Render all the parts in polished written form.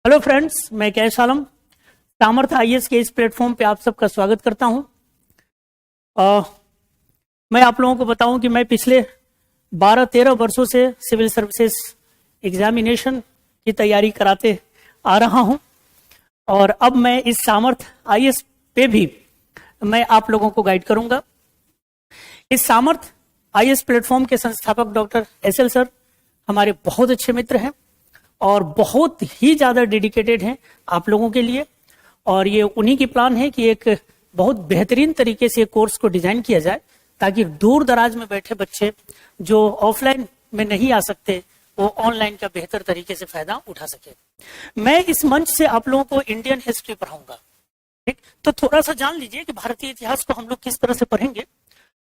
Hello friends, मैं cash आलम सामर्थ IAS के इस प्लेटफॉर्म पे आप सबका स्वागत करता हूं। मैं आप लोगों को बताऊं कि मैं पिछले 12-13 वर्षों से सिविल सर्विसेज एग्जामिनेशन की तैयारी कराते आ रहा हूं और अब मैं इस सामर्थ आईएएस पे भी मैं आप लोगों को गाइड करूंगा। इस सामर्थ आईएएस प्लेटफॉर्म के संस्थापक डॉक्टर एसएल सर हमारे बहुत अच्छे मित्र हैं और बहुत ही ज़्यादा डेडिकेटेड हैं आप लोगों के लिए, और ये उन्हीं की प्लान है कि एक बहुत बेहतरीन तरीके से कोर्स को डिजाइन किया जाए ताकि दूर दराज में बैठे बच्चे जो ऑफलाइन में नहीं आ सकते वो ऑनलाइन का बेहतर तरीके से फायदा उठा सके। मैं इस मंच से आप लोगों को इंडियन हिस्ट्री पढ़ाऊंगा, ठीक? तो थोड़ा सा जान लीजिए कि भारतीय इतिहास को हम लोग किस तरह से पढ़ेंगे,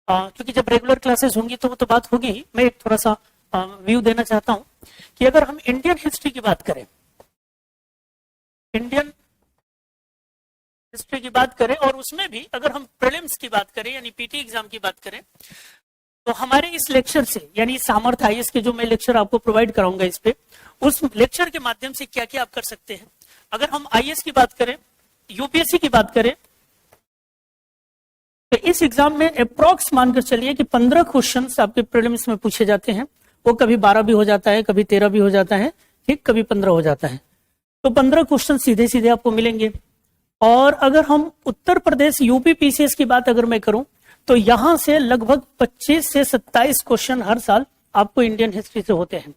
क्योंकि जब रेगुलर क्लासेस होंगी तो वो तो बात होगी ही। मैं एक थोड़ा सा व्यू देना चाहता हूं कि अगर हम इंडियन हिस्ट्री की बात करें, इंडियन हिस्ट्री की बात करें और उसमें भी अगर हम प्रीलिम्स की बात करें यानी पीटी एग्जाम की बात करें, तो हमारे इस लेक्चर से यानी सामर्थ आईएएस के जो मैं लेक्चर आपको प्रोवाइड कराऊंगा इस पे, उस लेक्चर के माध्यम से क्या क्या आप कर सकते हैं। अगर हम आईएएस की बात करें, यूपीएससी की बात करें, तो इस एग्जाम में अप्रोक्स मानकर चलिए कि 15 क्वेश्चन आपके प्रीलिम्स में पूछे जाते हैं। वो कभी 12 भी हो जाता है, कभी 13 भी हो जाता है, ठीक, कभी 15 हो जाता है। तो 15 क्वेश्चन सीधे सीधे आपको मिलेंगे। और अगर हम उत्तर प्रदेश यूपी पीसीएस की बात अगर मैं करूं, तो यहां से लगभग 25 से 27 क्वेश्चन हर साल आपको इंडियन हिस्ट्री से होते हैं।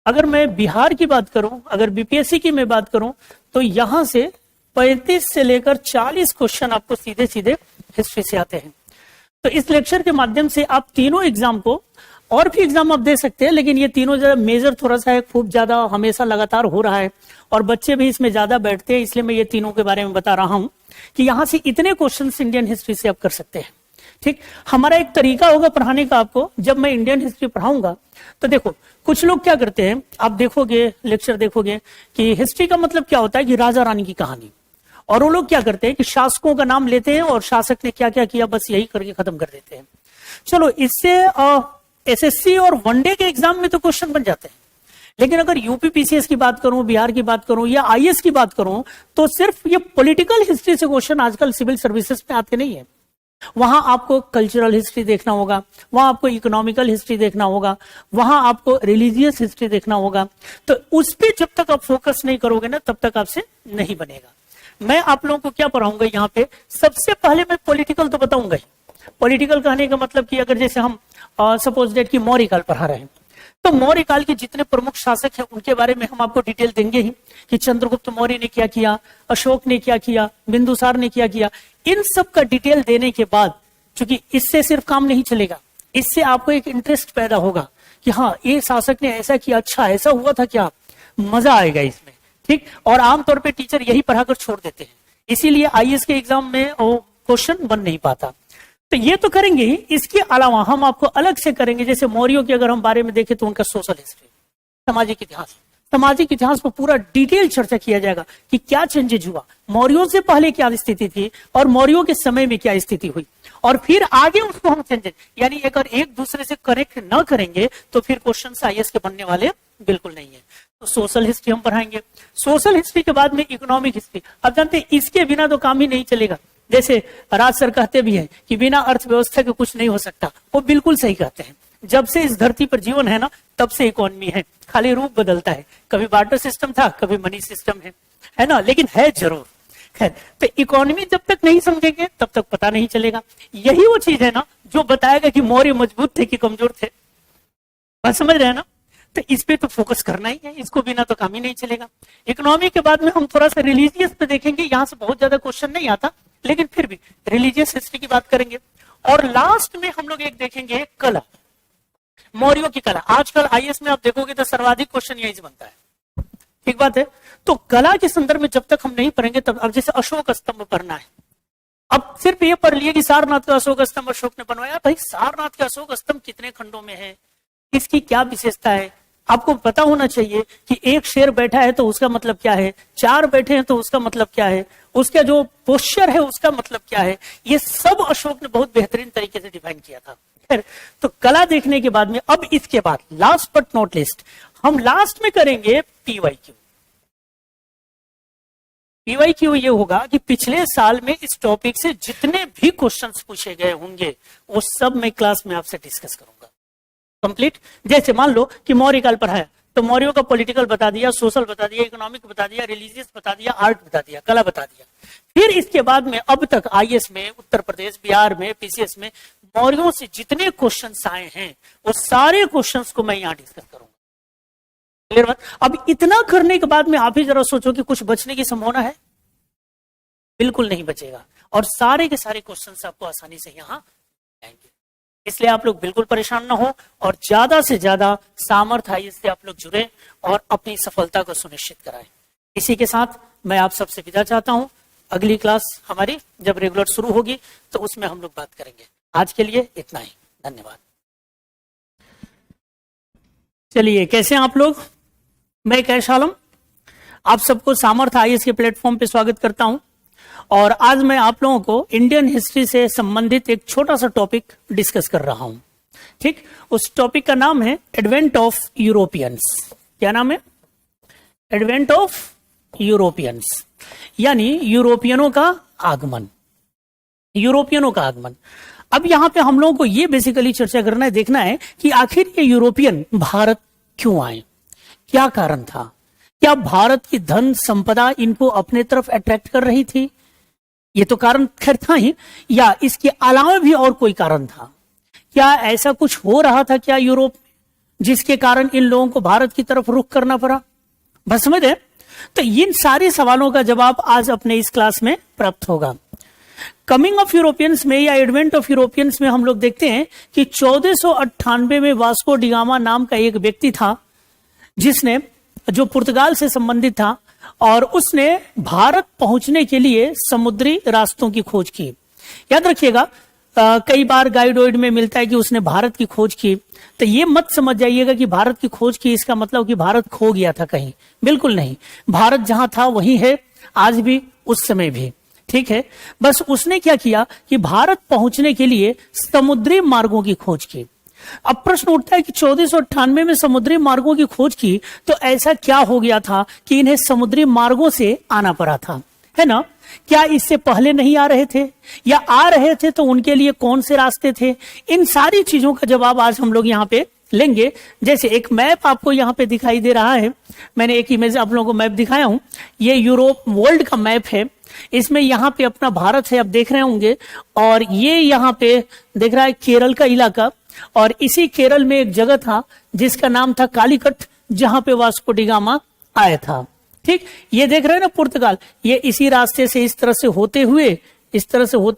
अगर मैं बिहार की बात करूं, अगर बीपीएससी की मैं बात करूं, तो यहां से 35 से लेकर 40 क्वेश्चन आपको सीधे सीधे हिस्ट्री से आते हैं। तो इस लेक्चर के माध्यम से आप तीनों एग्जाम को, और भी एग्जाम आप दे सकते हैं, लेकिन ये तीनों जरा मेजर थोड़ा सा है, खूब ज्यादा हमेशा लगातार हो रहा है और बच्चे भी इसमें ज्यादा बैठते हैं, इसलिए मैं ये तीनों के बारे में बता रहा हूं कि यहां से इतने क्वेश्चंस इंडियन हिस्ट्री से आप कर सकते हैं। ठीक, हमारा एक तरीका होगा पढ़ाने का आपको। जब मैं इंडियन हिस्ट्री पढ़ाऊंगा तो देखो, कुछ लोग क्या करते हैं, आप देखोगे लेक्चर देखोगे कि हिस्ट्री का मतलब क्या होता है कि राजा रानी की कहानी, और वो लोग क्या करते हैं कि शासकों का नाम लेते हैं और शासक ने क्या क्या किया बस यही करके खत्म कर देते हैं। चलो, इससे एसएससी और वनडे के एग्जाम में तो क्वेश्चन बन जाते हैं, लेकिन अगर यूपी पीसीएस की बात करूं, बिहार की बात करूं या आईएएस की बात करूं, तो सिर्फ ये पॉलिटिकल हिस्ट्री से क्वेश्चन आजकल सिविल सर्विसेज में आते नहीं है। वहां आपको कल्चरल हिस्ट्री देखना होगा, वहां आपको इकोनॉमिकल हिस्ट्री देखना होगा, वहां आपको रिलीजियस हिस्ट्री देखना होगा। तो उस पर जब तक आप फोकस नहीं करोगे ना, तब तक आपसे नहीं बनेगा। मैं आप लोगों को क्या पढ़ाऊंगा यहाँ पे, सबसे पहले मैं पॉलिटिकल तो बताऊंगा ही। पॉलिटिकल कहने का मतलब कि अगर जैसे हम सपोज डेट की मौर्य काल पढ़ा रहे हैं, तो मौर्य काल के जितने प्रमुख शासक हैं उनके बारे में हम आपको डिटेल देंगे ही कि चंद्रगुप्त मौर्य ने क्या किया, अशोक ने क्या किया, बिंदुसार ने क्या किया। इन सब का डिटेल देने के बाद, क्योंकि इससे सिर्फ काम नहीं चलेगा, इससे आपको एक इंटरेस्ट पैदा होगा कि हाँ, ये शासक ने ऐसा किया, अच्छा ऐसा हुआ था क्या, मजा आएगा इसमें, ठीक। और आमतौर पर टीचर यही पढ़ाकर छोड़ देते हैं, इसीलिए आईएएस के एग्जाम में क्वेश्चन बन नहीं पाता। तो ये तो करेंगे ही, इसके अलावा हम आपको अलग से करेंगे। जैसे मौर्यों के अगर हम बारे में देखें तो उनका सोशल हिस्ट्री, सामाजिक इतिहास, सामाजिक इतिहास पर पूरा डिटेल चर्चा किया जाएगा कि क्या चेंजेज हुआ, मौर्यों से पहले क्या स्थिति थी और मौर्यों के समय में क्या स्थिति हुई, और फिर आगे उसको हम चेंजेज, यानी अगर एक दूसरे से करेक्ट न करेंगे तो फिर क्वेश्चन आईएएस के बनने वाले बिल्कुल नहीं है। तो सोशल हिस्ट्री हम पढ़ाएंगे। सोशल हिस्ट्री के बाद में इकोनॉमिक हिस्ट्री। अब जानते हैं इसके बिना तो काम ही नहीं चलेगा। जैसे राज सर कहते भी हैं कि बिना अर्थव्यवस्था के कुछ नहीं हो सकता, वो बिल्कुल सही कहते हैं। जब से इस धरती पर जीवन है ना, तब से इकोनॉमी है, खाली रूप बदलता है। कभी बार्टर सिस्टम था, कभी मनी सिस्टम है ना, लेकिन है जरूर। खैर, तो इकोनॉमी जब तक नहीं समझेंगे तब तक पता नहीं चलेगा। यही वो चीज है ना जो बताएगा कि मौर्य मजबूत थे कि कमजोर थे। बात समझ रहे हैं ना? तो इस पे तो फोकस करना ही है, इसको बिना तो काम ही नहीं चलेगा। इकोनॉमी के बाद में हम थोड़ा सा रिलीजियस पे देखेंगे, यहां से बहुत ज्यादा क्वेश्चन नहीं आता, लेकिन फिर भी रिलीजियस हिस्ट्री की बात करेंगे। और लास्ट में हम लोग एक देखेंगे कला, मौर्यों की कला। आजकल आईएएस में आप देखोगे तो सर्वाधिक क्वेश्चन यहीं से बनता है, ठीक बात है। तो कला के संदर्भ में जब तक हम नहीं पढ़ेंगे तब, अब जैसे अशोक स्तंभ पढ़ना है, अब सिर्फ ये पढ़ लिए कि सारनाथ का अशोक स्तंभ अशोक ने बनवाया। भाई, सारनाथ का अशोक स्तंभ कितने खंडों में है, इसकी क्या विशेषता है, आपको पता होना चाहिए कि एक शेर बैठा है तो उसका मतलब क्या है, 4 बैठे हैं तो उसका मतलब क्या है, उसका जो पोस्चर है उसका मतलब क्या है। ये सब अशोक ने बहुत बेहतरीन तरीके से डिफाइन किया था। खैर, तो कला देखने के बाद में अब इसके बाद लास्ट बट नॉट लिस्ट हम लास्ट में करेंगे पीवाईक्यू। पीवाईक्यू ये होगा कि पिछले साल में इस टॉपिक से जितने भी क्वेश्चंस पूछे गए होंगे वो सब मैं क्लास में आपसे डिस्कस करूंगा कंप्लीट। जैसे मान लो कि मौर्य काल पढ़ाया तो मौर्यों का पॉलिटिकल बता दिया, सोशल बता दिया, इकोनॉमिक बता दिया, रिलीजियस बता दिया, आर्ट बता दिया, कला बता दिया। फिर इसके बाद में अब तक आईएएस में, उत्तर प्रदेश, बिहार में, पीसीएस में मौर्यों से जितने क्वेश्चंस आए हैं वो सारे क्वेश्चंस को मैं यहाँ डिस्कस करूंगा। क्लियर बात? अब इतना करने के बाद में आप ही जरा सोचो कि कुछ बचने की संभावना है? बिल्कुल नहीं बचेगा, और सारे के सारे क्वेश्चंस आपको आसानी से यहाँ आएंगे। इसलिए आप लोग बिल्कुल परेशान ना हो और ज्यादा से ज्यादा सामर्थ्य आईएएस से आप लोग जुड़े और अपनी सफलता को सुनिश्चित कराएं। इसी के साथ मैं आप सबसे विदा चाहता हूं। अगली क्लास हमारी जब रेगुलर शुरू होगी तो उसमें हम लोग बात करेंगे। आज के लिए इतना ही, धन्यवाद। चलिए, कैसे हैं आप लोग? मैं कैश आलम आप सबको सामर्थ्य आईएएस के प्लेटफॉर्म पे स्वागत करता हूं, और आज मैं आप लोगों को इंडियन हिस्ट्री से संबंधित एक छोटा सा टॉपिक डिस्कस कर रहा हूं। ठीक, उस टॉपिक का नाम है एडवेंट ऑफ यूरोपियंस। क्या नाम है? एडवेंट ऑफ यूरोपियंस, यानी यूरोपियनों का आगमन। यूरोपियनों का आगमन। अब यहां पे हम लोगों को ये बेसिकली चर्चा करना है, देखना है कि आखिर ये यूरोपियन भारत क्यों आए, क्या कारण था? क्या भारत की धन संपदा इनको अपने तरफ अट्रैक्ट कर रही थी? ये तो कारण खैर था ही, या इसके अलावा भी और कोई कारण था? क्या ऐसा कुछ हो रहा था क्या यूरोप में जिसके कारण इन लोगों को भारत की तरफ रुख करना पड़ा? बस समझ रहे? तो इन सारे सवालों का जवाब आज अपने इस क्लास में प्राप्त होगा। कमिंग ऑफ यूरोपियंस में या एडवेंट ऑफ यूरोपियंस में हम लोग देखते हैं कि 1498 में वास्को डी गामा नाम का एक व्यक्ति था जिसने, जो पुर्तगाल से संबंधित था, और उसने भारत पहुंचने के लिए समुद्री रास्तों की खोज की। याद रखिएगा, कई बार गाइड वाइड में मिलता है कि उसने भारत की खोज की, तो ये मत समझ जाइएगा कि भारत की खोज की इसका मतलब कि भारत खो गया था कहीं। बिल्कुल नहीं, भारत जहां था वही है आज भी, उस समय भी। ठीक है, बस उसने क्या किया कि भारत पहुंचने के लिए समुद्री मार्गों की खोज की। अब प्रश्न उठता है कि 1498 में समुद्री मार्गों की खोज की तो ऐसा क्या हो गया था कि इन्हें समुद्री मार्गों से आना पड़ा था, है ना? क्या इससे पहले नहीं आ रहे थे, या आ रहे थे तो उनके लिए कौन से रास्ते थे? इन सारी चीजों का जवाब आज हम लोग यहाँ पे लेंगे। जैसे एक मैप आपको यहाँ पे दिखाई दे रहा है, मैंने एक इमेज आप लोगों को मैप दिखाया हूं। ये यूरोप वर्ल्ड का मैप है, इसमें यहाँ पे अपना भारत है, आप देख रहे होंगे, और ये यहाँ पे देख रहा है केरल का इलाका, और इसी केरल में एक जगह था जिसका नाम था कालीकट, जहां पे वास्को डी गामा आया था। ठीक, ये देख रहे हैं ना पुर्तगाल, ये इसी रास्ते से इस तरह से होते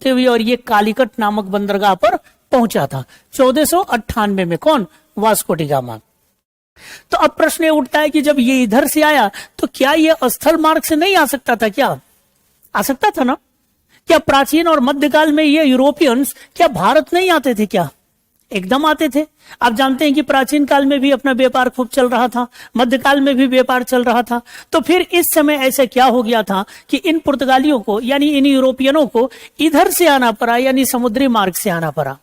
हुए और ये कालीकट नामक बंदरगाह पर पहुंचा था 1498 में। कौन? Vasco D gamma. तो अब प्रश्न ये उठता है कि जब ये इधर से आया तो क्या ये स्थल मार्ग से नहीं आ सकता था? क्या आ सकता था ना? क्या प्राचीन और मध्यकाल में ये यूरोपियंस क्या भारत नहीं आते थे? क्या एकदम आते थे। आप जानते हैं कि प्राचीन काल में भी अपना व्यापार खूब चल रहा था, मध्यकाल में भी व्यापार चल रहा था। तो फिर इस समय ऐसा क्या हो गया था कि इन पुर्तगालियों को, यानी इन यूरोपियनों को इधर से आना पड़ा, यानी समुद्री मार्ग से आना पड़ा।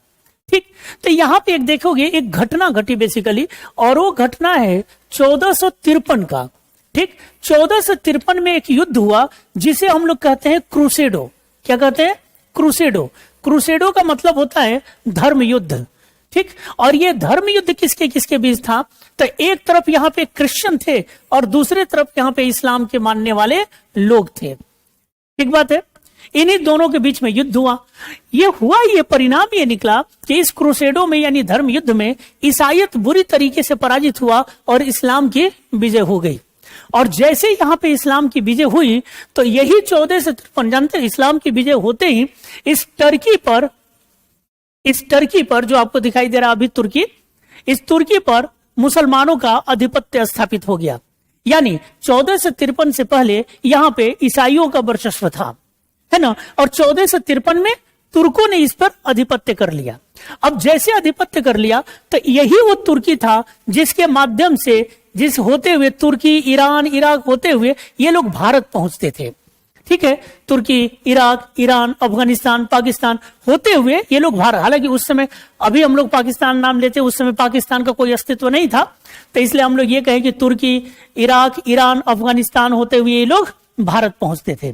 ठीक, तो यहाँ पे एक देखोगे एक घटना घटी बेसिकली, और वो घटना है 1453 का। ठीक, 1453 में एक युद्ध हुआ जिसे हम लोग कहते हैं क्रूसेडो। क्या कहते हैं? क्रूसेडो। क्रूसेडो का मतलब होता है धर्म युद्ध। ठीक, और ये धर्म युद्ध किसके किसके बीच था? तो एक तरफ यहाँ पे क्रिश्चियन थे और दूसरे तरफ यहाँ पे इस्लाम के मानने वाले लोग थे। ठीक बात है, इन्हीं दोनों के बीच में युद्ध हुआ। ये परिणाम ये निकला कि इस क्रूसेडो में, यानी धर्म युद्ध में, ईसाईयत बुरी तरीके से पराजित हुआ और इस्लाम की विजय हो गई। और जैसे यहाँ पे इस्लाम की विजय हुई तो यही 1453, जानते, इस्लाम की विजय होते ही इस टर्की पर जो आपको दिखाई दे रहा अभी तुर्की, इस तुर्की पर मुसलमानों का आधिपत्य स्थापित हो गया। यानी 1453 से पहले यहाँ पे ईसाइयों का वर्चस्व था, है ना? और 1453 में तुर्कों ने इस पर आधिपत्य कर लिया। अब जैसे आधिपत्य कर लिया तो यही वो तुर्की था जिसके माध्यम से, जिस होते हुए तुर्की, ईरान, इराक होते हुए ये लोग भारत पहुंचते थे। ठीक है, तुर्की, इराक, ईरान, अफगानिस्तान, पाकिस्तान होते हुए ये लोग भारत, हालांकि उस समय, अभी हम लोग पाकिस्तान नाम लेते, उस समय पाकिस्तान का कोई अस्तित्व नहीं था, तो इसलिए हम लोग ये कहें कि तुर्की, इराक, ईरान, अफगानिस्तान होते हुए ये लोग भारत पहुंचते थे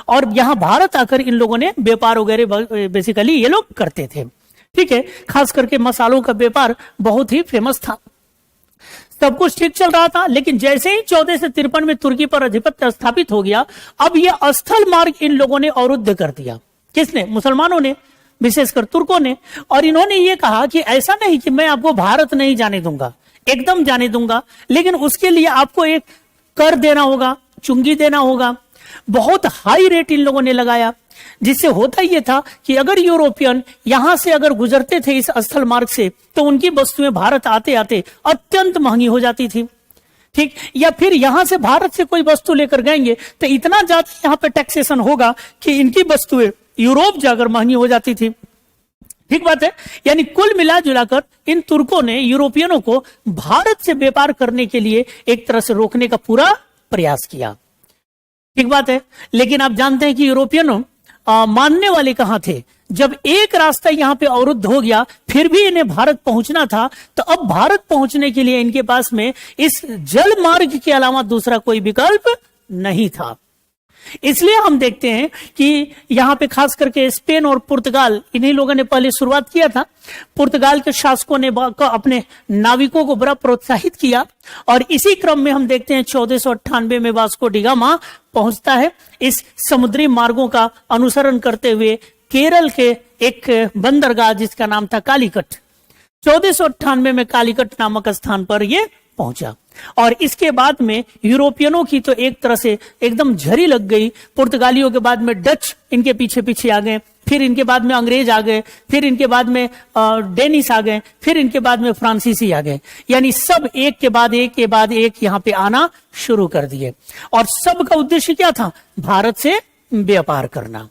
और यहां भारत आकर इन लोगों ने व्यापार वगैरह बेसिकली ये लोग करते थे। ठीक है, खास करके मसालों का व्यापार बहुत ही फेमस था। सब कुछ ठीक चल रहा था, लेकिन जैसे ही 1453 में तुर्की पर आधिपत्य स्थापित हो गया, अब यह स्थल मार्ग इन लोगों ने अवरुद्ध कर दिया। किसने? मुसलमानों ने, विशेषकर तुर्कों ने। और इन्होंने ये कहा कि ऐसा नहीं कि मैं आपको भारत नहीं जाने दूंगा, एकदम जाने दूंगा, लेकिन उसके लिए आपको एक कर देना होगा, चुंगी देना होगा। बहुत हाई रेट इन लोगों ने लगाया, जिससे होता यह था कि अगर यूरोपियन यहां से अगर गुजरते थे इस स्थल मार्ग से, तो उनकी वस्तुएं भारत आते आते अत्यंत महंगी हो जाती थी। ठीक, या फिर यहां से भारत से कोई वस्तु लेकर गएंगे तो इतना ज्यादा यहां पे टैक्सेशन होगा कि इनकी वस्तुएं यूरोप जाकर महंगी हो जाती थी। ठीक बात है। यानी कुल मिला जुलाकर इन तुर्कों ने यूरोपियनों को भारत से व्यापार करने के लिए एक तरह से रोकने का पूरा प्रयास किया। ठीक बात है। लेकिन आप जानते हैं कि यूरोपियनों मानने वाले कहां थे। जब एक रास्ता यहां पे अवरुद्ध हो गया, फिर भी इन्हें भारत पहुंचना था, तो अब भारत पहुंचने के लिए इनके पास में इस जल मार्ग के अलावा दूसरा कोई विकल्प नहीं था। इसलिए हम देखते हैं कि यहां पे खास करके स्पेन और पुर्तगाल, इन्हीं लोगों ने पहले शुरुआत किया था। पुर्तगाल के शासकों ने अपने नाविकों को बड़ा प्रोत्साहित किया और इसी क्रम में हम देखते हैं 1498 में वास्को डी गामा पहुंचता है, इस समुद्री मार्गों का अनुसरण करते हुए केरल के एक बंदरगाह जिसका नाम था कालीकट। 1498 में कालीकट नामक स्थान पर यह पहुंचा और इसके बाद में यूरोपियनों की तो एक तरह से एकदम झरी लग गई। पुर्तगालियों के बाद में डच इनके पीछे पीछे आ गए, फिर इनके बाद में अंग्रेज आ गए, फिर इनके बाद में डेनिस आ गए, फिर इनके बाद में फ्रांसीसी आ गए। यानी सब एक के बाद एक यहां पे आना शुरू कर दिए और सबका उद्देश्य क्या था? भारत से व्यापार करना।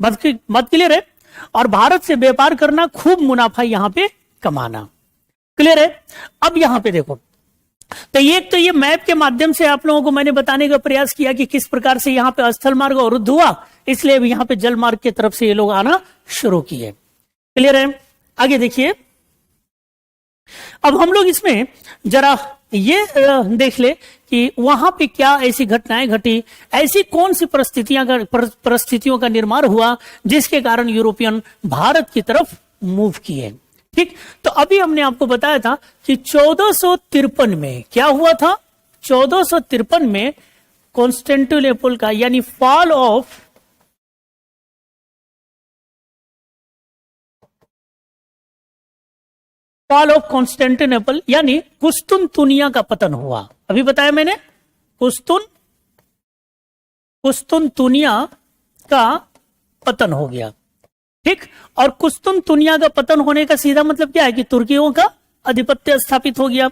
बात क्लियर है? और भारत से व्यापार करना, खूब मुनाफा यहां पे कमाना। क्लियर है? अब यहां पे देखो, तो एक तो ये मैप के माध्यम से आप लोगों को मैंने बताने का प्रयास किया कि किस प्रकार से यहां पे स्थल मार्ग अवरुद्ध हुआ, इसलिए यहां पे जल मार्ग की तरफ से ये लोग आना शुरू किए। क्लियर है? आगे देखिए, अब हम लोग इसमें जरा ये देख ले कि वहां पे क्या ऐसी घटनाएं घटी, ऐसी कौन सी परिस्थितियों का निर्माण हुआ जिसके कारण यूरोपियन भारत की तरफ मूव किए। ठीक, तो अभी हमने आपको बताया था कि 1453 में क्या हुआ था? 1453 में कॉन्स्टेंटिनोपल का, यानी फॉल ऑफ कॉन्स्टेंटिनोपल, यानी कुस्तुनतुनिया का पतन हुआ। अभी बताया मैंने, कुस्तुनतुनिया का पतन हो गया। ठीक, और कुस्तुनतुनिया का पतन होने का सीधा मतलब क्या है कि तुर्कियों का आधिपत्य स्थापित हो गया।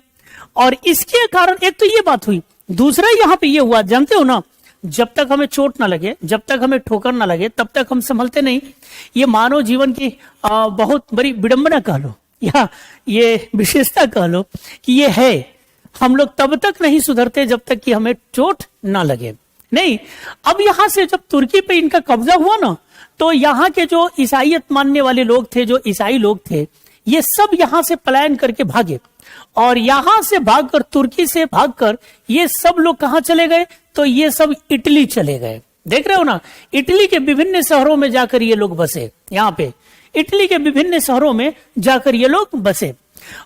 और इसके कारण एक तो ये बात हुई, दूसरा यहां पे ये हुआ, जानते हो ना, जब तक हमें चोट ना लगे, जब तक हमें ठोकर ना लगे, तब तक हम संभलते नहीं। ये मानव जीवन की बहुत बड़ी विडंबना कह लो या ये विशेषता कह लो कि ये है, हम लोग तब तक नहीं सुधरते जब तक कि हमें चोट ना लगे। नहीं, अब यहां से जब तुर्की पे इनका कब्जा हुआ ना, तो यहाँ के जो ईसाईयत मानने वाले लोग थे, जो ईसाई लोग थे, ये सब यहां से पलायन करके भागे और यहां से भागकर, तुर्की से भागकर ये सब लोग कहां चले गए? तो ये सब इटली चले गए। देख रहे हो ना, इटली के विभिन्न शहरों में जाकर ये लोग बसे। यहाँ पे इटली के विभिन्न शहरों में जाकर ये लोग बसे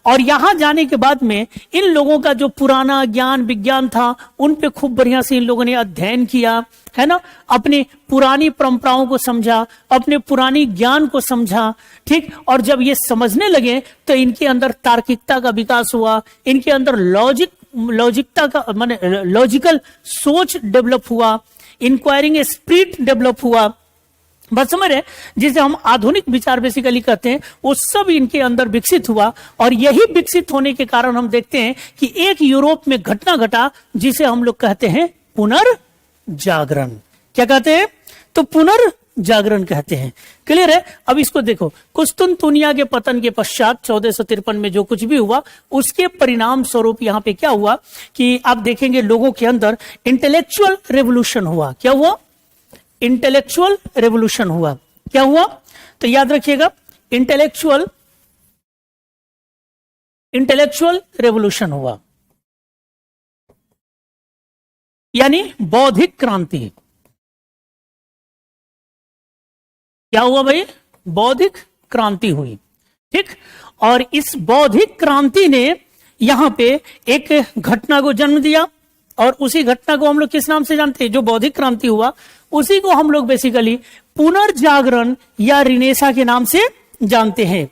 और यहां जाने के बाद में इन लोगों का जो पुराना ज्ञान विज्ञान था, उन पे खूब बढ़िया से इन लोगों ने अध्ययन किया, है ना, अपनी पुरानी परंपराओं को समझा, अपने पुरानी ज्ञान को समझा। ठीक, और जब ये समझने लगे तो इनके अंदर तार्किकता का विकास हुआ, इनके अंदर लॉजिकता का माने लॉजिकल सोच डेवलप हुआ, इंक्वायरिंग स्पिरिट डेवलप हुआ। बस समझ रहे, जिसे हम आधुनिक विचार बेसिकली कहते हैं, वो सब इनके अंदर विकसित हुआ। और यही विकसित होने के कारण हम देखते हैं कि एक यूरोप में घटना घटा जिसे हम लोग कहते हैं पुनर्जागरण। क्या कहते हैं? तो पुनर्जागरण कहते हैं। क्लियर है? अब इसको देखो, कुस्तुनतुनिया के पतन के पश्चात 1453 में जो कुछ भी हुआ, उसके परिणाम स्वरूप यहाँ पे क्या हुआ कि आप देखेंगे लोगों के अंदर इंटेलेक्चुअल रेवोल्यूशन हुआ। क्या हुआ? इंटेलेक्चुअल रेवोल्यूशन हुआ। क्या हुआ? तो याद रखिएगा, इंटेलेक्चुअल रेवोल्यूशन हुआ, यानी बौद्धिक क्रांति। क्या हुआ भाई? बौद्धिक क्रांति हुई। ठीक, और इस बौद्धिक क्रांति ने यहां पे एक घटना को जन्म दिया, और उसी घटना को हम लोग किस नाम से जानते हैं? जो बौद्धिक क्रांति हुआ उसी को हम लोग बेसिकली पुनर्जागरण या रिनेसा के नाम से जानते हैं।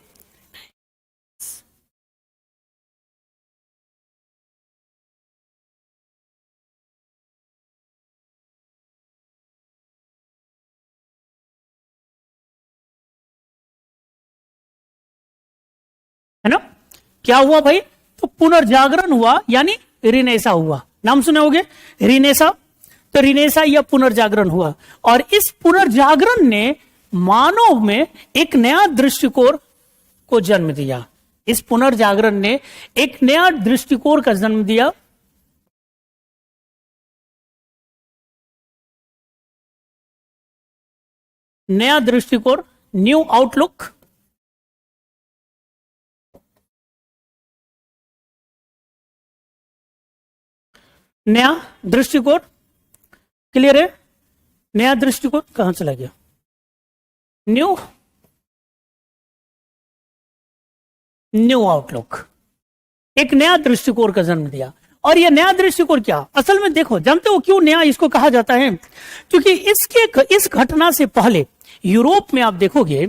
है ना? क्या हुआ भाई? तो पुनर्जागरण हुआ, यानी रिनेसा हुआ। नाम सुने होगे रिनेसा। तो रिनेसा या पुनर्जागरण हुआ, और इस पुनर्जागरण ने मानव में एक नया दृष्टिकोण को जन्म दिया। इस पुनर्जागरण ने एक नया दृष्टिकोण का जन्म दिया। नया दृष्टिकोण, न्यू आउटलुक। नया दृष्टिकोण, क्लियर है? नया दृष्टिकोण कहां चला गया? न्यू आउटलुक, एक नया दृष्टिकोण का जन्म दिया। और यह नया दृष्टिकोण क्या? असल में देखो, जानते हो क्यों नया इसको कहा जाता है? क्योंकि इस घटना से पहले यूरोप में आप देखोगे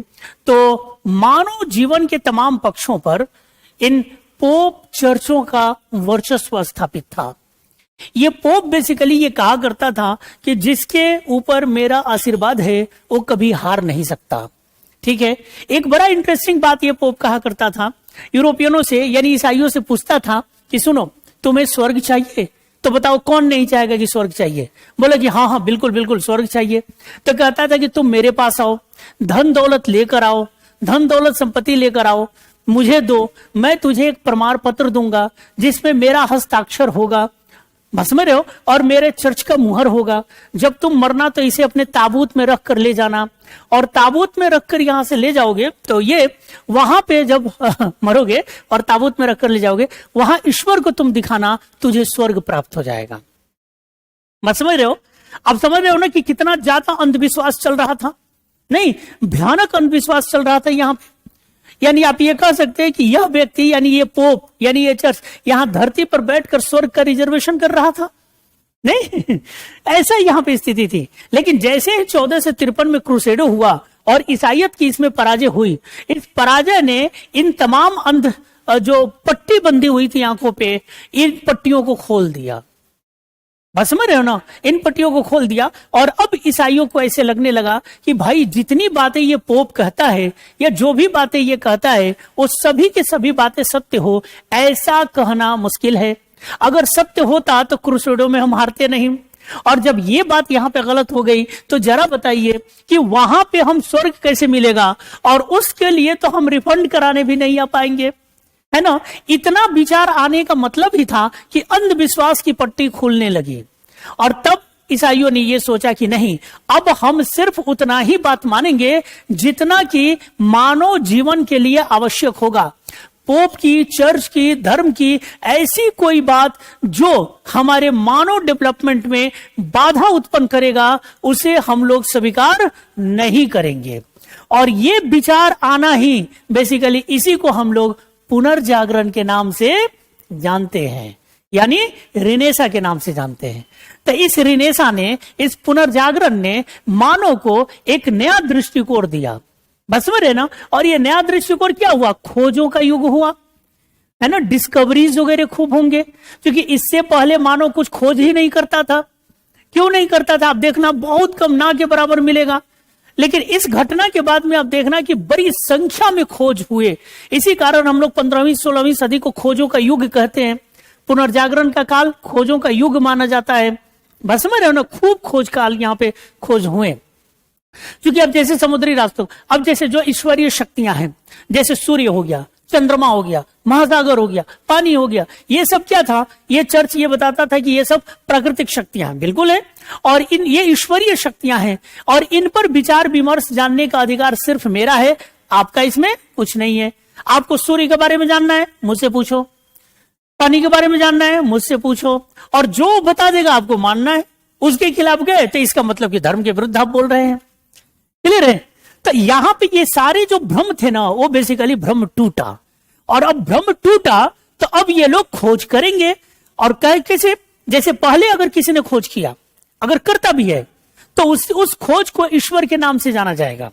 तो मानव जीवन के तमाम पक्षों पर इन पोप चर्चों का वर्चस्व स्थापित था। ये पोप बेसिकली ये कहा करता था कि जिसके ऊपर मेरा आशीर्वाद है वो कभी हार नहीं सकता। ठीक है, एक बड़ा इंटरेस्टिंग बात ये पोप कहा करता था, यूरोपियनों से यानी ईसाइयों से पूछता था कि सुनो, तुम्हें स्वर्ग चाहिए? तो बताओ कौन नहीं चाहेगा कि स्वर्ग चाहिए? बोला कि हाँ हाँ बिल्कुल बिल्कुल स्वर्ग चाहिए। तो कहता था कि तुम मेरे पास आओ, धन दौलत लेकर आओ, धन दौलत संपत्ति लेकर आओ, मुझे दो, मैं तुझे एक प्रमाण पत्र दूंगा जिसमें मेरा हस्ताक्षर होगा, समझ रहे हो, और मेरे चर्च का मुहर होगा। जब तुम मरना तो इसे अपने ताबूत में रख कर ले जाना, और ताबूत में रखकर यहां से ले जाओगे तो ये वहां पे जब मरोगे और ताबूत में रखकर ले जाओगे, वहां ईश्वर को तुम दिखाना, तुझे स्वर्ग प्राप्त हो जाएगा। मत समझ रहे हो? अब समझ रहे हो ना कि कितना ज्यादा अंधविश्वास चल रहा था? नहीं, भयानक अंधविश्वास चल रहा था यहां पे। यानी आप ये कह सकते हैं कि यह व्यक्ति यानी ये पोप यानी ये चर्च यहां धरती पर बैठकर स्वर्ग का रिजर्वेशन कर रहा था? नहीं, ऐसा यहां पे स्थिति थी। लेकिन जैसे 1453 में क्रूसेडो हुआ और ईसाइयत की इसमें पराजय हुई, इस पराजय ने इन तमाम अंध जो पट्टी बंधी हुई थी आंखों पे, इन पट्टियों को खोल दिया। बस समझ रहे हो ना? इन पट्टियों को खोल दिया, और अब ईसाइयों को ऐसे लगने लगा कि भाई जितनी बातें ये पोप कहता है या जो भी बातें ये कहता है वो सभी के सभी बातें सत्य हो, ऐसा कहना मुश्किल है। अगर सत्य होता तो क्रूसेडो में हम हारते नहीं, और जब ये बात यहां पे गलत हो गई तो जरा बताइए कि वहां पे हम स्वर्ग कैसे मिलेगा, और उसके लिए तो हम रिफंड कराने भी नहीं आ पाएंगे, है ना? इतना विचार आने का मतलब ही था कि अंधविश्वास की पट्टी खुलने लगी। और तब ईसाइयों ने यह सोचा कि नहीं, अब हम सिर्फ उतना ही बात मानेंगे जितना कि मानव जीवन के लिए आवश्यक होगा। पोप की, चर्च की, धर्म की ऐसी कोई बात जो हमारे मानव डेवलपमेंट में बाधा उत्पन्न करेगा, उसे हम लोग स्वीकार नहीं करेंगे। और ये विचार आना ही बेसिकली इसी को हम लोग पुनर्जागरण के नाम से जानते हैं, यानी रिनेसा के नाम से जानते हैं। तो इस रिनेसा ने, इस पुनर्जागरण ने मानव को एक नया दृष्टिकोण दिया। बस में रहना। और ये नया दृष्टिकोण क्या हुआ? खोजों का युग हुआ, है ना? डिस्कवरीज वगैरह खूब होंगे, क्योंकि इससे पहले मानव कुछ खोज ही नहीं करता था। क्यों नहीं करता था? आप देखना बहुत कम, ना के बराबर मिलेगा। लेकिन इस घटना के बाद में आप देखना कि बड़ी संख्या में खोज हुए। इसी कारण हम लोग 15वीं 16वीं सदी को खोजों का युग कहते हैं। पुनर्जागरण का काल खोजों का युग माना जाता है। बस में रहो ना, खूब खोज काल यहाँ पे खोज हुए। क्योंकि अब जैसे समुद्री रास्तों, अब जैसे जो ईश्वरीय शक्तियां हैं, जैसे सूर्य हो गया, चंद्रमा हो गया, महासागर हो गया, पानी हो गया, ये सब क्या था? ये चर्च ये बताता था कि ये सब प्राकृतिक शक्तियां हैं, बिल्कुल है, और ये ईश्वरीय शक्तियां हैं, और इन पर विचार विमर्श जानने का अधिकार सिर्फ मेरा है, आपका इसमें कुछ नहीं है। आपको सूर्य के बारे में जानना है, मुझसे पूछो, पानी के बारे में जानना है, मुझसे पूछो, और जो बता देगा आपको मानना है। उसके खिलाफ गए तो इसका मतलब कि धर्म के विरुद्ध आप बोल रहे हैं। क्लियर है? तो यहां पे ये सारे जो भ्रम थे ना, वो बेसिकली भ्रम टूटा, और अब भ्रम टूटा तो अब ये लोग खोज करेंगे, और कैसे? जैसे पहले अगर किसी ने खोज किया, अगर करता भी है, तो उस खोज को ईश्वर के नाम से जाना जाएगा।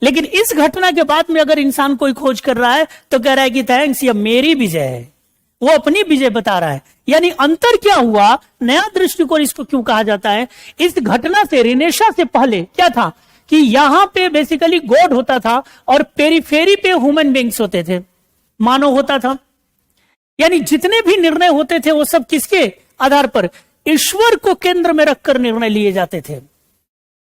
लेकिन इस घटना के बाद में अगर इंसान कोई खोज कर रहा है तो कह रहा है कि थैंक्स, ये मेरी विजय है, वो अपनी विजय बता रहा है। यानी अंतर क्या हुआ? नया दृष्टिकोण इसको क्यों कहा जाता है? इस घटना से, रिनेशा से पहले क्या था कि यहां पे बेसिकली गॉड होता था और पेरीफेरी पे ह्यूमन बींग्स होते थे, मानव होता था। यानी जितने भी निर्णय होते थे वो सब किसके आधार पर? ईश्वर को केंद्र में रखकर निर्णय लिए जाते थे।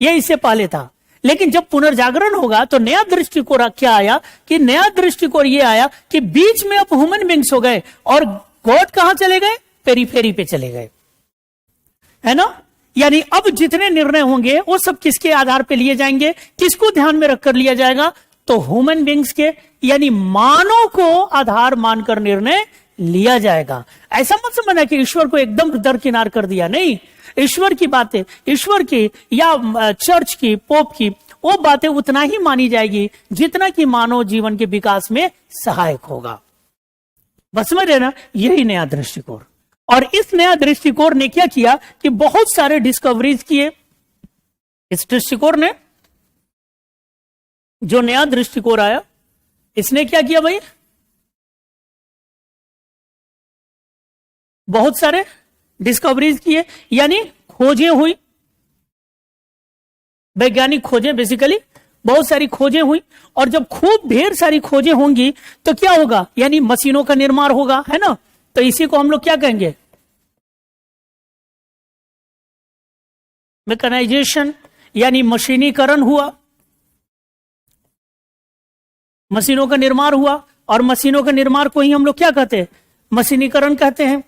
ये इससे पहले था। लेकिन जब पुनर्जागरण होगा तो नया दृष्टिकोण क्या आया कि नया दृष्टिकोण ये आया कि बीच में अब ह्यूमन बींग्स हो गए और गॉड कहां चले गए? पेरीफेरी पे चले गए, है ना? यानी अब जितने निर्णय होंगे वो सब किसके आधार पे लिए जाएंगे? किसको ध्यान में रखकर लिया जाएगा? तो ह्यूमन बींग्स के, यानी मानव को आधार मानकर निर्णय लिया जाएगा। ऐसा मत समझना कि ईश्वर को एकदम दरकिनार कर दिया, नहीं। ईश्वर की बातें, ईश्वर की या चर्च की, पोप की, वो बातें उतना ही मानी जाएगी जितना कि मानव जीवन के विकास में सहायक होगा। बस समझ रहे ना? यही नया दृष्टिकोण। और इस नया दृष्टिकोण ने क्या किया कि बहुत सारे डिस्कवरीज किए। इस दृष्टिकोण ने, जो नया दृष्टिकोण आया, इसने क्या किया भाई? बहुत सारे डिस्कवरीज किए, यानी खोजें हुई, वैज्ञानिक खोजें, बेसिकली बहुत सारी खोजें हुई। और जब खूब ढेर सारी खोजें होंगी तो क्या होगा? यानी मशीनों का निर्माण होगा, है ना? तो इसी को हम लोग क्या कहेंगे? मैकेनाइजेशन, यानी मशीनीकरण हुआ, मशीनों का निर्माण हुआ। और मशीनों का निर्माण को ही हम लोग क्या कहते हैं? मशीनीकरण कहते हैं।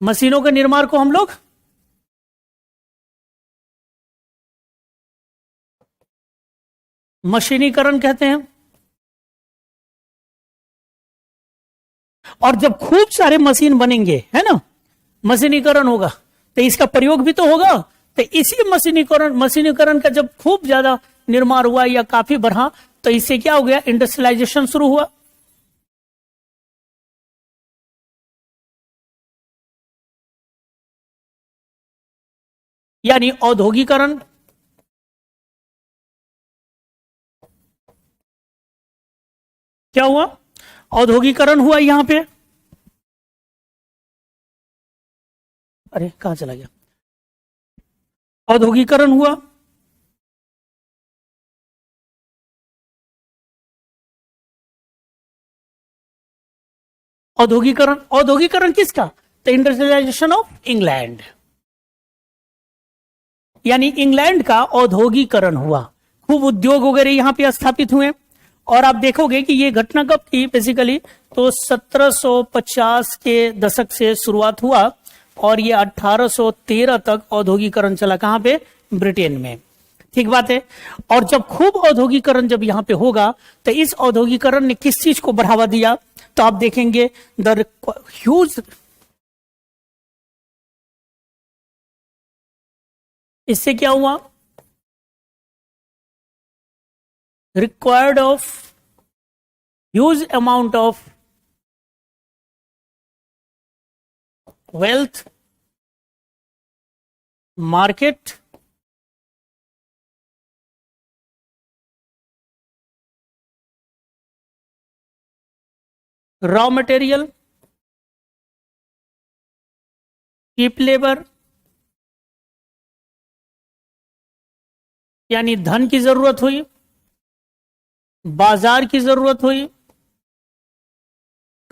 मशीनों के निर्माण को हम लोग मशीनीकरण कहते हैं। और जब खूब सारे मशीन बनेंगे, है ना, मशीनीकरण होगा, तो इसका प्रयोग भी तो होगा। तो इसी मशीनीकरण का जब खूब ज्यादा निर्माण हुआ या काफी बढ़ा, तो इससे क्या हो गया? इंडस्ट्रियलाइजेशन शुरू हुआ। यानी औद्योगिकरण। क्या हुआ? औद्योगिकरण हुआ यहां पे। अरे कहां चला गया? औद्योगिकरण हुआ। औद्योगिकरण, औद्योगिकरण किसका? तो इंडस्ट्रियलाइजेशन ऑफ इंग्लैंड, यानी इंग्लैंड का औद्योगिकरण हुआ। खूब उद्योग वगैरह यहां पे स्थापित हुए। और आप देखोगे कि ये घटना कब की? बेसिकली तो 1750 के दशक से शुरुआत हुआ और ये 1813 तक औद्योगिकरण चला। कहां पे? ब्रिटेन में। ठीक बात है। और जब खूब औद्योगिकरण जब यहां पे होगा तो इस औद्योगिकरण ने किस चीज को बढ़ावा दिया? तो आप देखेंगे द ह्यूज, इससे क्या हुआ? Required of huge amount of wealth, market, raw material, cheap labour, यानी धन की जरूरत हुई, बाजार की जरूरत हुई,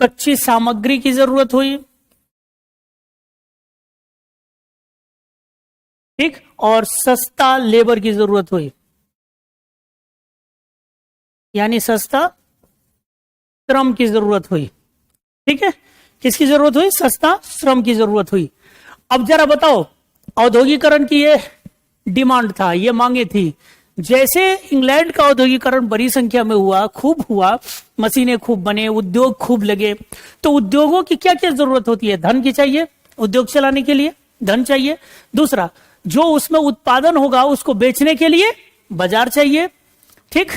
कच्ची सामग्री की जरूरत हुई, ठीक, और सस्ता लेबर की जरूरत हुई, यानी सस्ता श्रम की जरूरत हुई। ठीक है, किसकी जरूरत हुई? सस्ता श्रम की जरूरत हुई। अब जरा बताओ, औद्योगिकरण की ये डिमांड था, ये मांगे थी। जैसे इंग्लैंड का औद्योगिकरण बड़ी संख्या में हुआ, खूब हुआ, मशीनें खूब बने, उद्योग खूब लगे, तो उद्योगों की क्या क्या जरूरत होती है? धन की चाहिए, उद्योग चलाने के लिए धन चाहिए। दूसरा, जो उसमें उत्पादन होगा उसको बेचने के लिए बाजार चाहिए। ठीक,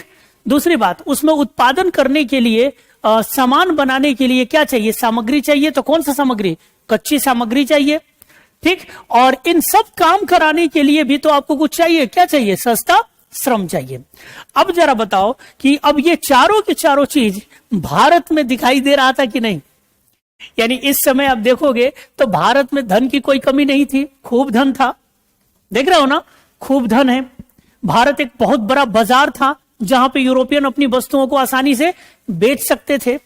दूसरी बात, उसमें उत्पादन करने के लिए सामान बनाने के लिए क्या चाहिए? सामग्री चाहिए। तो कौन सा सामग्री? कच्ची सामग्री चाहिए। ठीक, और इन सब काम कराने के लिए भी तो आपको कुछ चाहिए। क्या चाहिए? सस्ता श्रम चाहिए। अब जरा बताओ कि अब ये चारों के चारों चीज भारत में दिखाई दे रहा था कि नहीं? यानी इस समय आप देखोगे तो भारत में धन की कोई कमी नहीं थी, खूब धन था। देख रहे हो ना, खूब धन है। भारत एक बहुत बड़ा बाजार था जहां पे यूरोपियन अपनी वस्तुओं को आसानी से बेच सकते थे।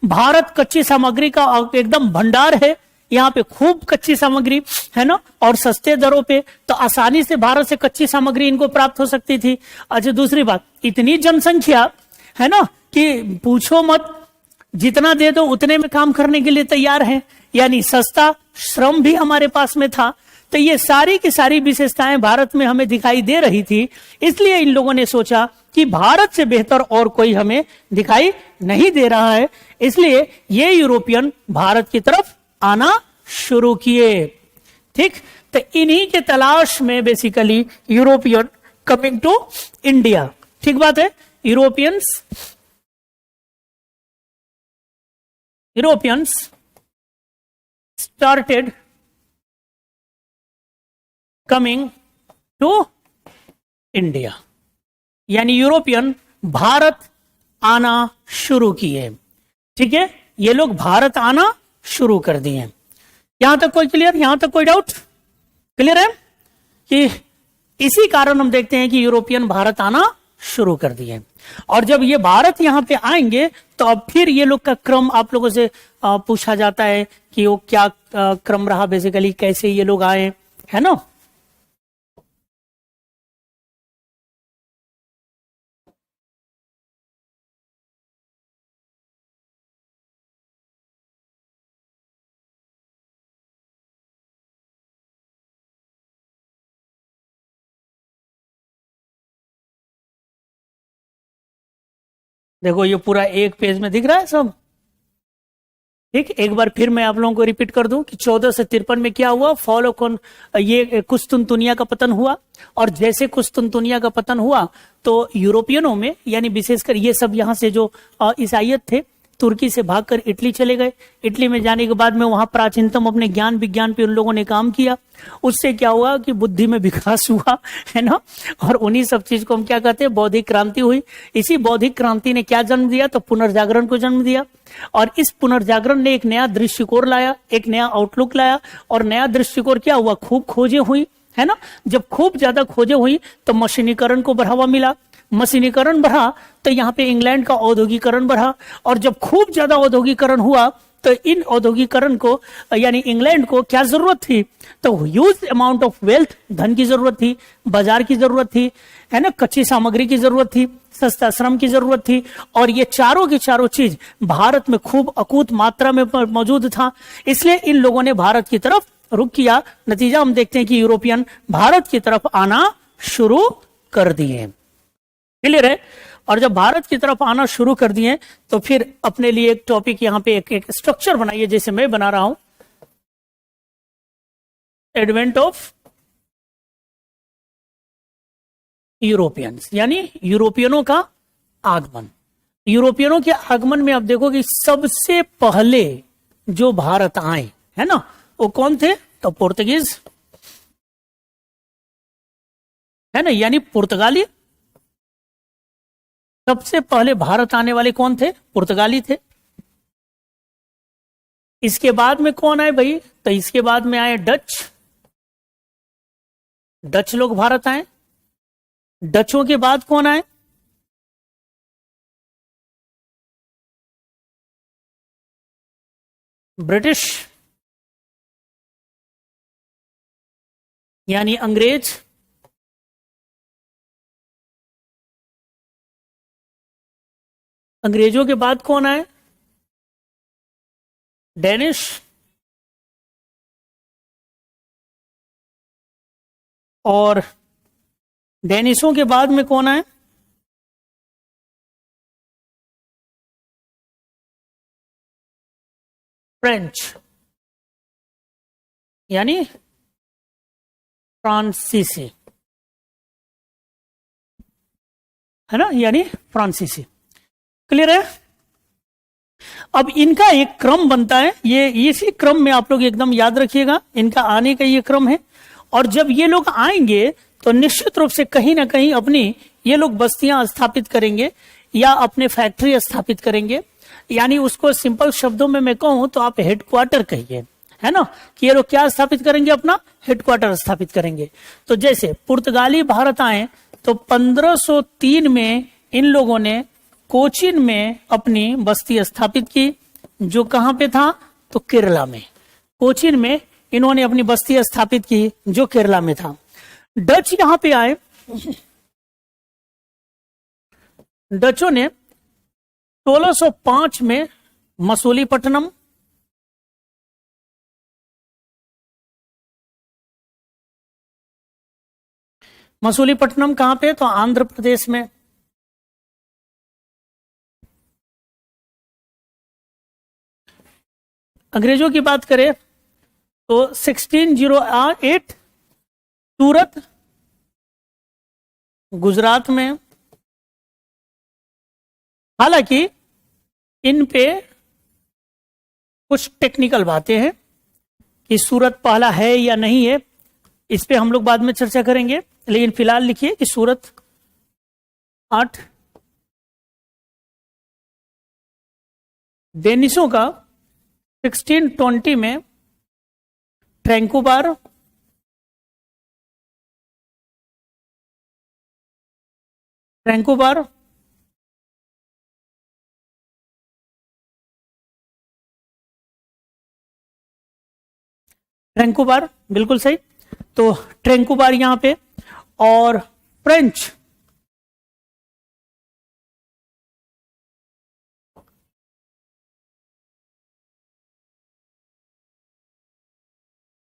भारत कच्ची सामग्री का एकदम भंडार है, यहाँ पे खूब कच्ची सामग्री है ना, और सस्ते दरों पे, तो आसानी से भारत से कच्ची सामग्री इनको प्राप्त हो सकती थी। अच्छा, दूसरी बात, इतनी जनसंख्या है ना कि पूछो मत, जितना दे दो उतने में काम करने के लिए तैयार है, यानी सस्ता श्रम भी हमारे पास में था। तो ये सारी की सारी विशेषताएं भारत में हमें दिखाई दे रही थी, इसलिए इन लोगों ने सोचा कि भारत से बेहतर और कोई हमें दिखाई नहीं दे रहा है, इसलिए ये यूरोपियन भारत की तरफ आना शुरू किए। ठीक, तो इन्हीं के तलाश में basically European coming to India. ठीक बात है, Europeans started coming to India, यानी यूरोपियन भारत आना शुरू किए। ठीक है, ये लोग भारत आना शुरू कर दिए। यहां तक कोई क्लियर? यहां तक कोई डाउट? क्लियर है कि इसी कारण हम देखते हैं कि यूरोपियन भारत आना शुरू कर दिए। और जब ये भारत यहां पे आएंगे तो अब फिर ये लोग का क्रम आप लोगों से पूछा जाता है कि वो क्या क्रम रहा, बेसिकली कैसे ये लोग आए, है ना। देखो ये पूरा एक पेज में दिख रहा है सब। ठीक, एक बार फिर मैं आप लोगों को रिपीट कर दूं कि 1453 में क्या हुआ? फॉल ऑफ ये कुस्तुनतुनिया का पतन हुआ, और जैसे कुस्तुनतुनिया का पतन हुआ तो यूरोपियनों में, यानी विशेषकर ये सब यहां से जो ईसाइयत थे, तुर्की से भागकर इटली चले गए। इटली में जाने के बाद में वहां प्राचीनतम अपने ज्ञान विज्ञान पे उन लोगों ने काम किया। उससे क्या हुआ कि बुद्धि में विकास हुआ, है ना, और उन्हीं सब चीज को हम क्या कहते हैं? बौद्धिक क्रांति हुई। इसी बौद्धिक क्रांति ने क्या जन्म दिया? तो पुनर्जागरण को जन्म दिया। और इस पुनर्जागरण ने एक नया दृष्टिकोण लाया, एक नया आउटलुक लाया। और नया दृष्टिकोण क्या हुआ? खूब खोजें हुई, है ना। जब खूब ज्यादा खोजें हुई तो मशीनीकरण को बढ़ावा मिला। मशीनीकरण बढ़ा तो यहाँ पे इंग्लैंड का औद्योगिकरण बढ़ा, और जब खूब ज्यादा औद्योगिकरण हुआ तो इन औद्योगिकरण को, यानी इंग्लैंड को क्या जरूरत थी? तो ह्यूज अमाउंट ऑफ वेल्थ, धन की जरूरत थी, बाजार की जरूरत थी, है ना, कच्ची सामग्री की जरूरत थी, सस्ता श्रम की जरूरत थी। और ये चारों की चारों चीज भारत में खूब अकूत मात्रा में मौजूद था, इसलिए इन लोगों ने भारत की तरफ रुख किया। नतीजा हम देखते हैं कि यूरोपियन भारत की तरफ आना शुरू कर दिए। क्लियर है? और जब भारत की तरफ आना शुरू कर दिए तो फिर अपने लिए एक टॉपिक यहां पे एक स्ट्रक्चर बनाइए, जैसे मैं बना रहा हूं, एडवेंट ऑफ यूरोपियंस, यानी यूरोपियनों का आगमन। यूरोपियनों के आगमन में आप देखो कि सबसे पहले जो भारत आए, है ना, वो कौन थे? तो पुर्तगीज, है ना, यानी पुर्तगाली। सबसे पहले भारत आने वाले कौन थे? पुर्तगाली थे। इसके बाद में कौन आए भाई? तो इसके बाद में आए डच। डच लोग भारत आए। डचों के बाद कौन आए? ब्रिटिश, यानी अंग्रेज। अंग्रेजों के बाद कौन आए? डेनिश, और डेनिशों के बाद में कौन आए? फ्रेंच, यानी फ्रांसीसी, है ना, यानी फ्रांसीसी। क्लियर है? अब इनका एक क्रम बनता है, ये इसी क्रम में आप लोग एकदम याद रखिएगा, इनका आने का ये क्रम है। और जब ये लोग आएंगे तो निश्चित रूप से कहीं ना कहीं अपनी ये लोग बस्तियां स्थापित करेंगे या अपने फैक्ट्री स्थापित करेंगे, यानी उसको सिंपल शब्दों में मैं कहूं तो आप हेडक्वार्टर कहिए, है ना, कि ये लोग क्या स्थापित करेंगे? अपना हेडक्वार्टर स्थापित करेंगे। तो जैसे पुर्तगाली भारत आए तो 1503 में इन लोगों ने कोचीन में अपनी बस्ती स्थापित की, जो कहां पे था? तो केरला में। कोचीन में इन्होंने अपनी बस्ती स्थापित की जो केरला में था। डच यहां पे आए, डचों ने 1605 में मसूलीपट्टनम, मसूलीपट्टनम कहां पे? तो आंध्र प्रदेश में। अंग्रेजों की बात करें तो 1608 सूरत, गुजरात में। हालांकि इन पे कुछ टेक्निकल बातें हैं कि सूरत पहला है या नहीं है, इस पे हम लोग बाद में चर्चा करेंगे, लेकिन फिलहाल लिखिए कि सूरत 8। डेनिशों का 1620 में ट्रैंकोबार, ट्रैंकोबार, ट्रैंकोबार बिल्कुल सही। तो ट्रैंकोबार यहां पे, और फ्रेंच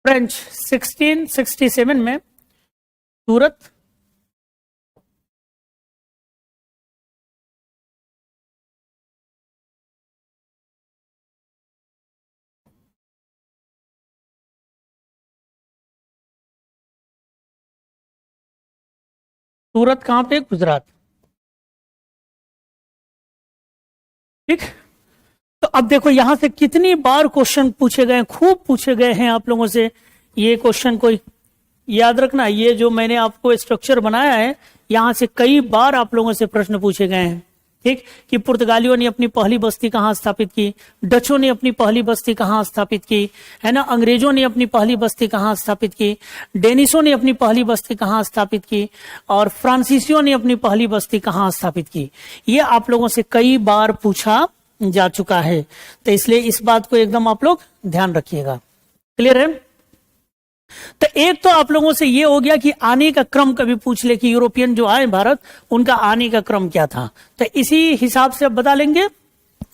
फ्रेंच 1667 में सूरत, सूरत कहां पे? गुजरात। ठीक। तो अब देखो यहां से कितनी बार क्वेश्चन पूछे गए, खूब पूछे गए हैं आप लोगों से ये क्वेश्चन। कोई याद रखना, ये जो मैंने आपको स्ट्रक्चर बनाया है, यहां से कई बार आप लोगों से प्रश्न पूछे गए हैं। ठीक, कि पुर्तगालियों ने अपनी पहली बस्ती कहां स्थापित की, डचों ने अपनी पहली बस्ती कहां स्थापित की, है ना, अंग्रेजों ने अपनी पहली बस्ती कहां स्थापित की, डेनिशों ने अपनी पहली बस्ती कहां स्थापित की, और फ्रांसीसियों ने अपनी पहली बस्ती कहां स्थापित की। ये आप लोगों से कई बार पूछा जा चुका है, तो इसलिए इस बात को एकदम आप लोग ध्यान रखिएगा। क्लियर है? तो एक तो आप लोगों से ये हो गया कि आने का क्रम कभी पूछ ले कि यूरोपियन जो आए भारत, उनका आने का क्रम क्या था, तो इसी हिसाब से अब बता लेंगे।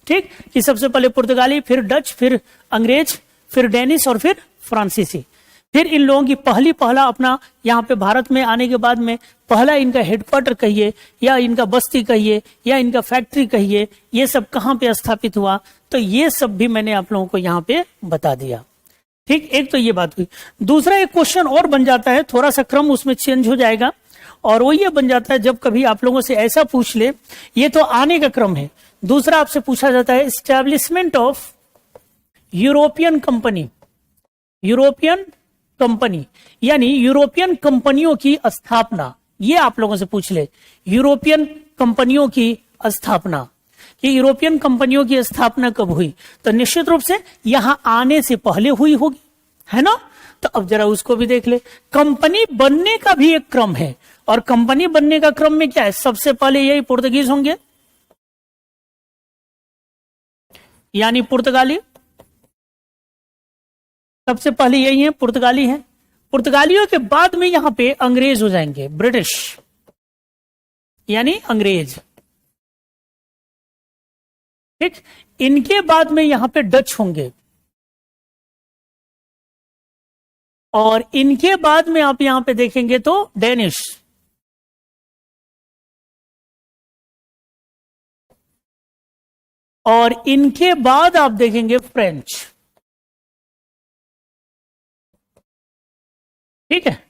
ठीक, कि सबसे पहले पुर्तगाली, फिर डच, फिर अंग्रेज, फिर डेनिश और फिर फ्रांसीसी। फिर इन लोगों की पहला अपना यहाँ पे भारत में आने के बाद में पहला इनका हेडक्वार्टर कहिए, या इनका बस्ती कहिए, या इनका फैक्ट्री कहिए, ये सब कहाँ पे स्थापित हुआ, तो ये सब भी मैंने आप लोगों को यहाँ पे बता दिया। ठीक, एक तो ये बात हुई। दूसरा एक क्वेश्चन और बन जाता है, थोड़ा सा क्रम उसमें चेंज हो जाएगा, और वो ये बन जाता है जब कभी आप लोगों से ऐसा पूछ ले, ये तो आने का क्रम है, दूसरा आपसे पूछा जाता है establishment of European company. European company यानी यूरोपियन कंपनियों की स्थापना, ये आप लोगों से पूछ ले, यूरोपियन कंपनियों की स्थापना, कि यूरोपियन कंपनियों की स्थापना कब हुई, तो निश्चित रूप से यहां आने से पहले हुई होगी, है ना। तो अब जरा उसको भी देख ले। कंपनी बनने का भी एक क्रम है, और कंपनी बनने का क्रम में क्या है? सबसे पहले यही पुर्तगीज होंगे, यानी पुर्तगाली, सबसे पहले यही है, पुर्तगाली है। पुर्तगालियों के बाद में यहां पे अंग्रेज हो जाएंगे, ब्रिटिश, यानी अंग्रेज। ठीक, इनके बाद में यहां पे डच होंगे, और इनके बाद में आप यहां पे देखेंगे तो डेनिश, और इनके बाद आप देखेंगे फ्रेंच। ठीक है,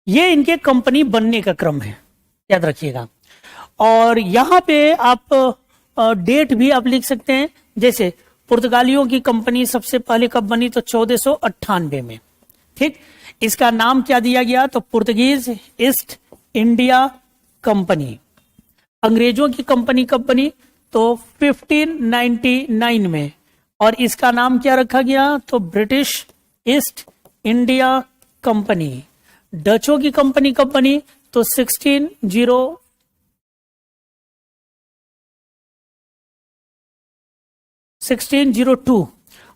ये इनके कंपनी बनने का क्रम है, याद रखिएगा। और यहां पे आप डेट भी आप लिख सकते हैं, जैसे पुर्तगालियों की कंपनी सबसे पहले कब बनी, तो 1498 में। ठीक, इसका नाम क्या दिया गया, तो पुर्तगीज ईस्ट इंडिया कंपनी। अंग्रेजों की कंपनी कब बनी, तो 1599 में, और इसका नाम क्या रखा गया, तो ब्रिटिश ईस्ट इंडिया कंपनी। डचों की कंपनी कब बनी, तो 1602,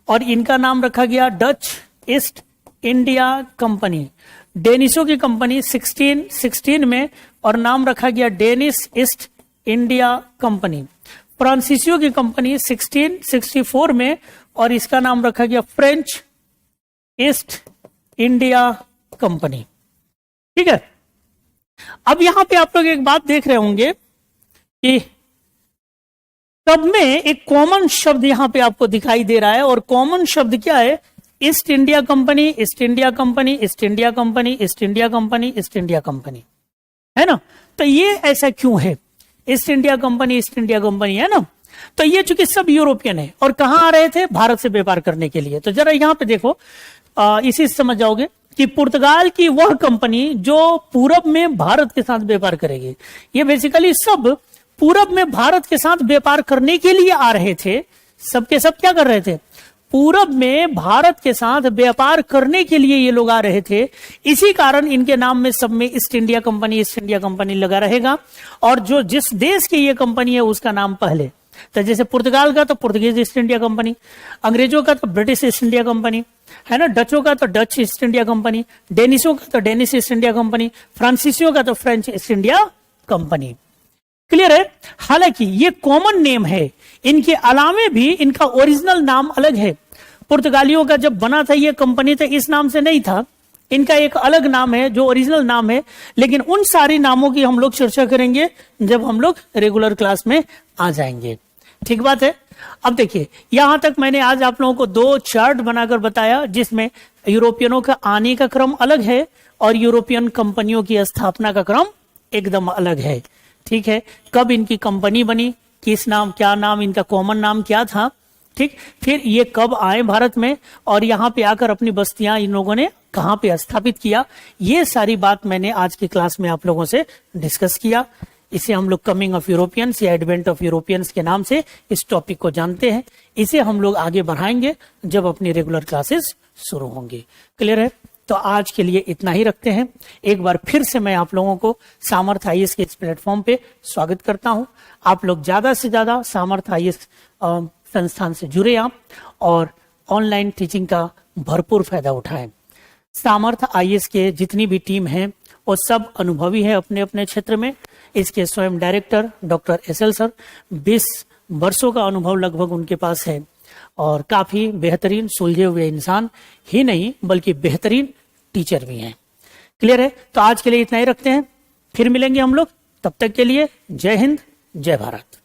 और इनका नाम रखा गया डच ईस्ट इंडिया कंपनी। डेनिशों की कंपनी 1616 में, और नाम रखा गया डेनिश ईस्ट इंडिया कंपनी। फ्रांसीसियों की कंपनी 1664 में, और इसका नाम रखा गया फ्रेंच ईस्ट इंडिया कंपनी। ठीक है, अब यहां पे आप लोग एक बात देख रहे होंगे कि सब में एक कॉमन शब्द यहां पे आपको दिखाई दे रहा है, और कॉमन शब्द क्या है, east India company, east India company, east India company, east India company, east India company, है ना। तो ये ऐसा क्यों है, east India company, east India company, है ना। तो ये चूंकि सब यूरोपियन है, और कहां आ रहे थे, भारत से व्यापार करने के लिए। तो जरा यहां पे देखो, इसी से समझ जाओगे कि पुर्तगाल की वह कंपनी जो पूरब में भारत के साथ व्यापार करेगी। ये बेसिकली सब पूरब में भारत के साथ व्यापार करने के लिए आ रहे थे। सबके सब क्या कर रहे थे, पूरब में भारत के साथ व्यापार करने के लिए ये लोग आ रहे थे। इसी कारण इनके नाम में सब में ईस्ट इंडिया कंपनी लगा रहेगा, और जो जिस देश की ये कंपनी है उसका नाम पहले, तो जैसे पुर्तगाल का तो पुर्तगीज ईस्ट इंडिया कंपनी, अंग्रेजों का तो ब्रिटिश ईस्ट इंडिया कंपनी, है ना, डचों का तो डच ईस्ट इंडिया कंपनी, डेनिशों का तो डेनिश ईस्ट इंडिया कंपनी, फ्रांसीसियों का तो French east India company. Clear है। हालांकि ये कॉमन नेम है, इनके अलावे भी इनका ओरिजिनल नाम अलग है। पुर्तगालियों का जब बना था ये कंपनी तो इस नाम से नहीं था, इनका एक अलग नाम है जो ओरिजिनल नाम है। लेकिन उन सारी नामों की हम लोग चर्चा करेंगे जब हम लोग रेगुलर क्लास में आ जाएंगे। ठीक बात है। अब देखिए, यहां तक मैंने आज आप लोगों को 2 चार्ट बनाकर बताया, जिसमें यूरोपियनों का आने का क्रम अलग है और यूरोपियन कंपनियों की स्थापना का क्रम एकदम अलग है। ठीक है, कब इनकी कंपनी बनी, किस नाम, क्या नाम, इनका कॉमन नाम क्या था, ठीक, फिर ये कब आए भारत में, और यहाँ पे आकर अपनी बस्तियां इन लोगों ने कहाँ पे स्थापित किया, ये सारी बात मैंने आज की क्लास में आप लोगों से डिस्कस किया। इसे हम लोग कमिंग ऑफ यूरोपियंस या एडवेंट ऑफ यूरोपियंस के नाम से इस टॉपिक को जानते हैं। इसे हम लोग आगे बढ़ाएंगे जब अपनी रेगुलर क्लासेस शुरू होंगी। क्लियर है। तो आज के लिए इतना ही रखते हैं। एक बार फिर से मैं आप लोगों को सामर्थ्य आईएएस के इस प्लेटफॉर्म पे स्वागत करता हूं। आप लोग ज्यादा से ज्यादा सामर्थ्य आईएएस संस्थान से जुड़े आप और ऑनलाइन टीचिंग का भरपूर फायदा उठाएं। सामर्थ्य आईएएस के जितनी भी टीम है वो सब अनुभवी है अपने अपने क्षेत्र में। इसके स्वयं डायरेक्टर डॉक्टर एसएल सर 20 वर्षों का अनुभव लगभग उनके पास है और काफी बेहतरीन सुलझे हुए इंसान ही नहीं बल्कि बेहतरीन टीचर भी हैं। क्लियर है। तो आज के लिए इतना ही रखते हैं, फिर मिलेंगे हम लोग। तब तक के लिए जय हिंद, जय भारत।